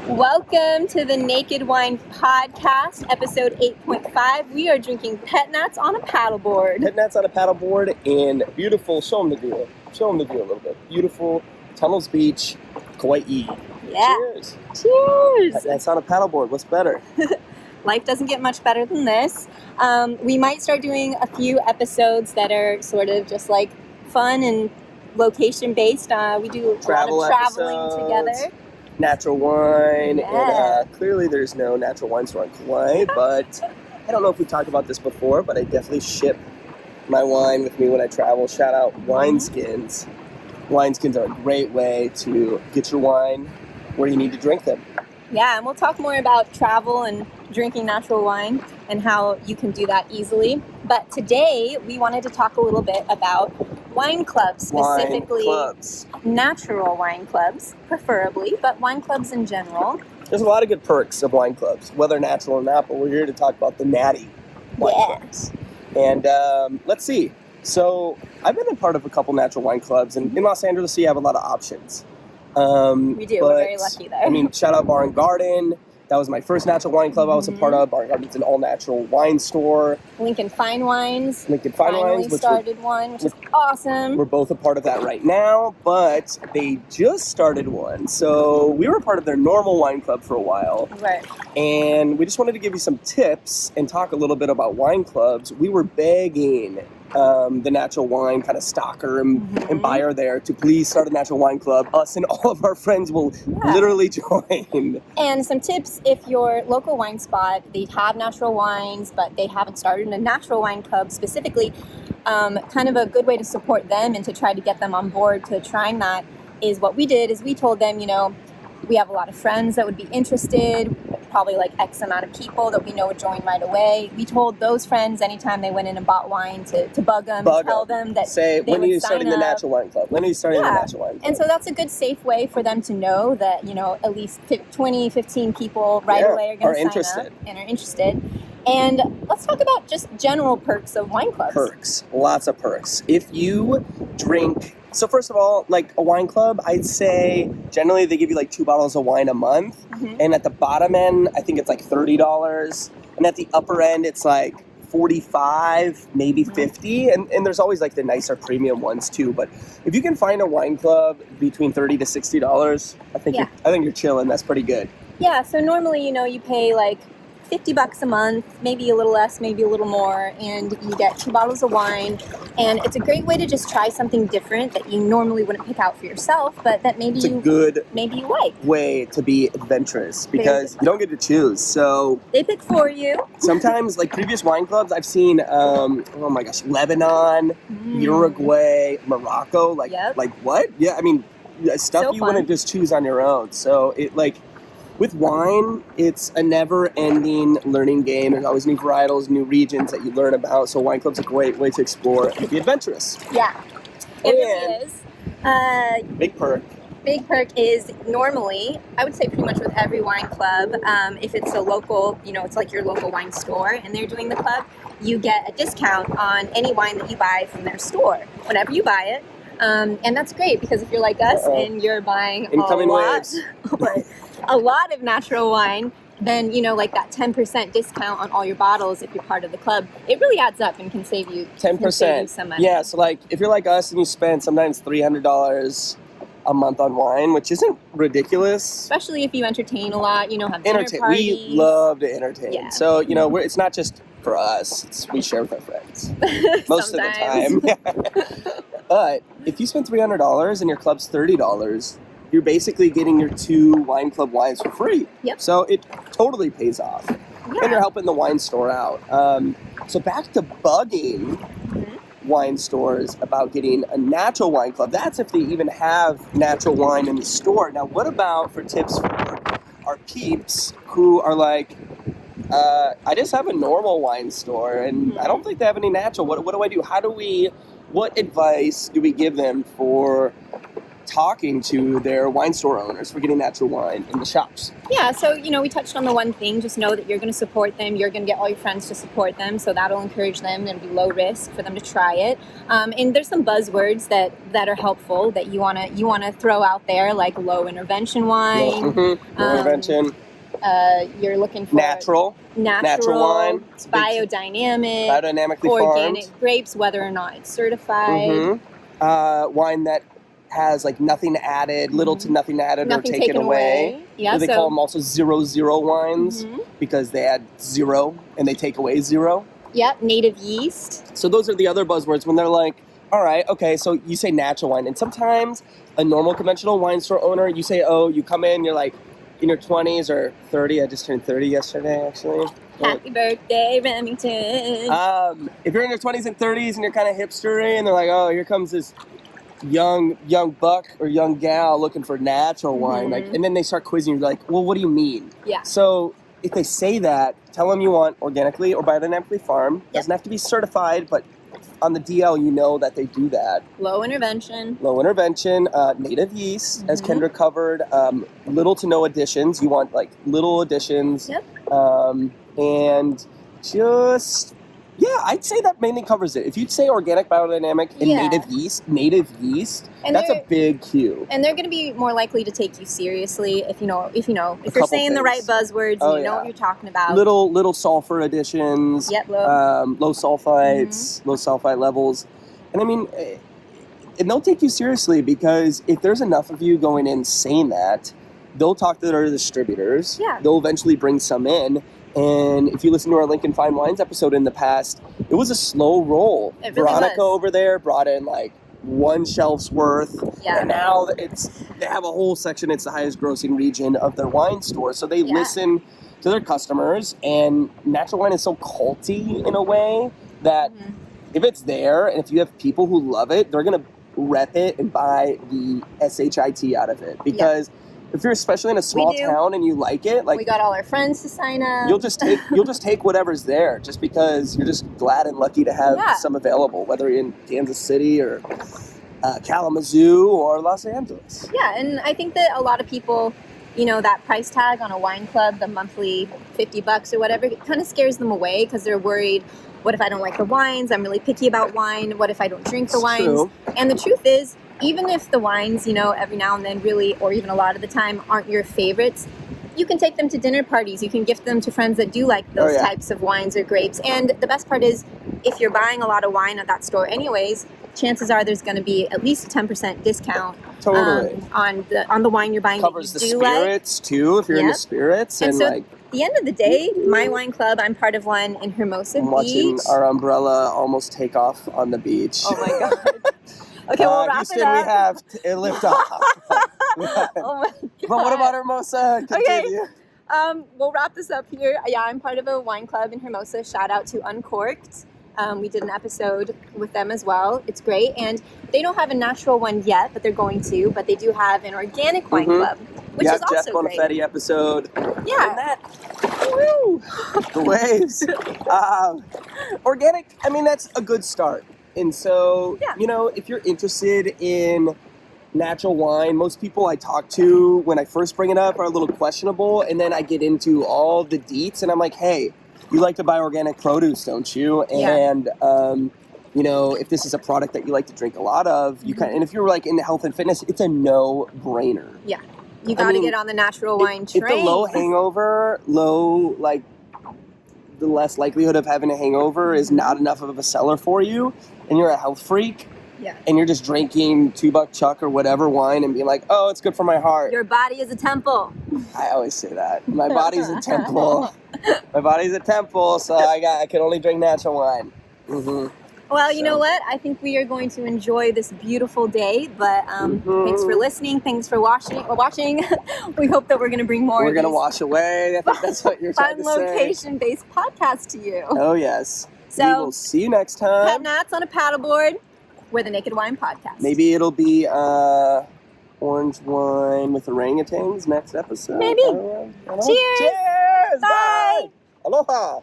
Welcome to the Naked Wine Podcast, episode 8.5. We are drinking Pet Nats on a paddleboard. Pet Nats on a paddleboard in beautiful, show them the view a little bit. Beautiful Tunnels Beach, Kauai. Yeah. Cheers. Cheers. Pet Nats on a paddleboard, what's better? Life doesn't get much better than this. We might start doing a few episodes that are sort of just like fun and location based. We do a lot of traveling together. Natural wine, Yeah. and clearly there's no natural wine store in Kauai, but I don't know if we talked about this before, but I definitely ship my wine with me when I travel. Shout out Wineskins. Wineskins are a great way to get your wine where you need to drink them. Yeah, and we'll talk more about travel and drinking natural wine and how you can do that easily. But today we wanted to talk a little bit about wine clubs, specifically natural wine clubs, preferably, but wine clubs in general. There's a lot of good perks of wine clubs, whether natural or not, but we're here to talk about the natty wine clubs. And let's see. So I've been a part of a couple natural wine clubs, and in Los Angeles, you have a lot of options. We do. We're very lucky there. I mean, shout out Bar and Garden. That was my first natural wine club I was a part of. Bar and Garden's an all-natural wine store. Lincoln Fine Wines. Lincoln Fine Wines, which started one, which is awesome. We're both a part of that right now, but they just started one. So we were part of their normal wine club for a while. Right. And we just wanted to give you some tips and talk a little bit about wine clubs. We were begging the natural wine kind of stocker and buyer there to please start a natural wine club. Us and all of our friends will literally join. And some tips: if your local wine spot, they have natural wines, but they haven't started a natural wine club specifically, kind of a good way to support them and to try to get them on board to trying that is what we did. Is we told them, we have a lot of friends that would be interested, probably like X amount of people that we know would join right away. We told those friends anytime they went in and bought wine to bug them, tell them that say, they when are you would starting the natural wine club? When are you starting the natural wine club? And so that's a good, safe way for them to know that, at least 20, 15 people right away are going to sign up and are interested. And let's talk about just general perks of wine clubs. Perks. Lots of perks. If you drink... So first of all, like a wine club, I'd say generally they give you like 2 bottles of wine a month. And at the bottom end, I think it's like $30. And at the upper end, it's like $45, maybe $50. And there's always like the nicer premium ones too. But if you can find a wine club between $30 to $60, I think you're chilling. That's pretty good. Yeah. So normally, you pay like $50 a month, maybe a little less, maybe a little more, and you get 2 bottles of wine. And it's a great way to just try something different that you normally wouldn't pick out for yourself, but that maybe you like. Way to be adventurous because you don't get to choose. So they pick for you. Sometimes, like previous wine clubs, I've seen, Lebanon, Uruguay, Morocco. Like what? Yeah, I mean, stuff you wouldn't just choose on your own. So with wine, it's a never-ending learning game. There's always new varietals, new regions that you learn about. So wine club's a great way to explore and be adventurous. Yeah, it really is. Big perk. Big perk is normally, I would say pretty much with every wine club, if it's a local, it's like your local wine store and they're doing the club, you get a discount on any wine that you buy from their store whenever you buy it. And that's great because if you're like us and you're buying a lot of natural wine, then, like that 10% discount on all your bottles if you're part of the club, it really adds up and can save you 10%. Some money. Yeah, so like if you're like us and you spend sometimes $300 a month on wine, which isn't ridiculous. Especially if you entertain a lot, have dinner parties. We love to entertain. Yeah. So, it's not just for us, we share with our friends. Most of the time. But if you spend $300 and your club's $30, you're basically getting your 2 wine club wines for free. Yep. So it totally pays off. Yeah. And you're helping the wine store out. So back to bugging wine stores about getting a natural wine club. That's if they even have natural wine in the store. Now, what about for tips for our peeps who are like, I just have a normal wine store and I don't think they have any natural. What do I do? What advice do we give them for talking to their wine store owners for getting natural wine in the shops? Yeah, so, we touched on the one thing. Just know that you're going to support them. You're going to get all your friends to support them. So that'll encourage them. It'll be low risk for them to try it. And there's some buzzwords that are helpful that you wanna throw out there, like low intervention wine. Low intervention. You're looking for Natural wine. It's biodynamic. Biodynamically organic farmed. grapes, whether or not it's certified. Wine that has like nothing added, little to nothing added Nothing or taken away. Yeah, They call them also 0-0 wines because they add 0 and they take away 0. Yep, native yeast. So those are the other buzzwords when they're like, all right, okay, so you say natural wine. And sometimes a normal conventional wine store owner, you say, oh, you come in, you're like in your 20s or 30. I just turned 30 yesterday, actually. Happy birthday, Remington. If you're in your 20s and 30s and you're kind of hipstery and they're like, oh, here comes this young buck or young gal looking for natural wine, like, and then they start quizzing you, like, well, what do you mean? Yeah. So if they say that, tell them you want organically or biodynamically farmed. Doesn't have to be certified, but on the DL, you know that they do that. Low intervention, native yeast, as Kendra covered, little to no additions. You want like little additions. Yep. And just, yeah, I'd say that mainly covers it. If you'd say organic, biodynamic, and native yeast, and that's a big cue. And they're going to be more likely to take you seriously if you're saying the right buzzwords and you know what you're talking about. Little sulfur additions. Yep. Low sulfites, low sulfite levels, and I mean, and they'll take you seriously because if there's enough of you going in saying that, they'll talk to their distributors. Yeah. They'll eventually bring some in. And if you listen to our Lincoln Fine Wines episode in the past, it was a slow roll. It really Veronica was. over there brought in like one shelf's worth. Yeah. And now they have a whole section. It's the highest grossing region of their wine store. So they listen to their customers. And natural wine is so culty in a way that if it's there and if you have people who love it, they're going to rep it and buy the SHIT out of it. Because if you're especially in a small town and you like it, like we got all our friends to sign up. You'll just take whatever's there, just because you're just glad and lucky to have some available, whether you're in Kansas City or Kalamazoo or Los Angeles. Yeah, and I think that a lot of people, that price tag on a wine club, the monthly $50 or whatever, it kind of scares them away because they're worried. What if I don't like the wines? I'm really picky about wine. What if I don't drink the wines? True. And the truth is, even if the wines, every now and then really, or even a lot of the time, aren't your favorites, you can take them to dinner parties. You can gift them to friends that do like those types of wines or grapes. And the best part is, if you're buying a lot of wine at that store anyways, chances are there's going to be at least a 10% discount on the wine you're buying. Covers the spirits too, if you're into spirits. And so, at the end of the day, my wine club, I'm part of one in Hermosa Beach. Watching our umbrella almost take off on the beach. Oh my God. Okay, we'll wrap Houston, it up. we have lift off. Oh my God. But what about Hermosa? Continue. Okay. We'll wrap this up here. Yeah, I'm part of a wine club in Hermosa. Shout out to Uncorked. We did an episode with them as well. It's great. And they don't have a natural one yet, but they're going to. But they do have an organic wine club, which is also Jeff great. Bonafetti episode. Yeah. And that, woo, the waves. Organic, I mean, that's a good start. And so, if you're interested in natural wine, most people I talk to when I first bring it up are a little questionable. And then I get into all the deets and I'm like, hey, you like to buy organic produce, don't you? And, if this is a product that you like to drink a lot of, you can, and if you're like into health and fitness, it's a no-brainer. Yeah. You got to get on the natural wine train. If the low hangover, the less likelihood of having a hangover is not enough of a seller for you, and you're a health freak, and you're just drinking $2 Chuck or whatever wine and being like, oh, it's good for my heart. Your body is a temple. I always say that. My body's a temple. My body's a temple, so I can only drink natural wine. Well, you know what? I think we are going to enjoy this beautiful day, but thanks for listening. Thanks for watching. We hope that we're going to bring more We're going to wash away. I think that's what you're trying to say. Fun location-based podcast to you. Oh, yes. So, we will see you next time. Pet Nats on a paddleboard. We're the Naked Wine Podcast. Maybe it'll be orange wine with orangutans next episode. Maybe. Cheers! Cheers! Bye! Aloha!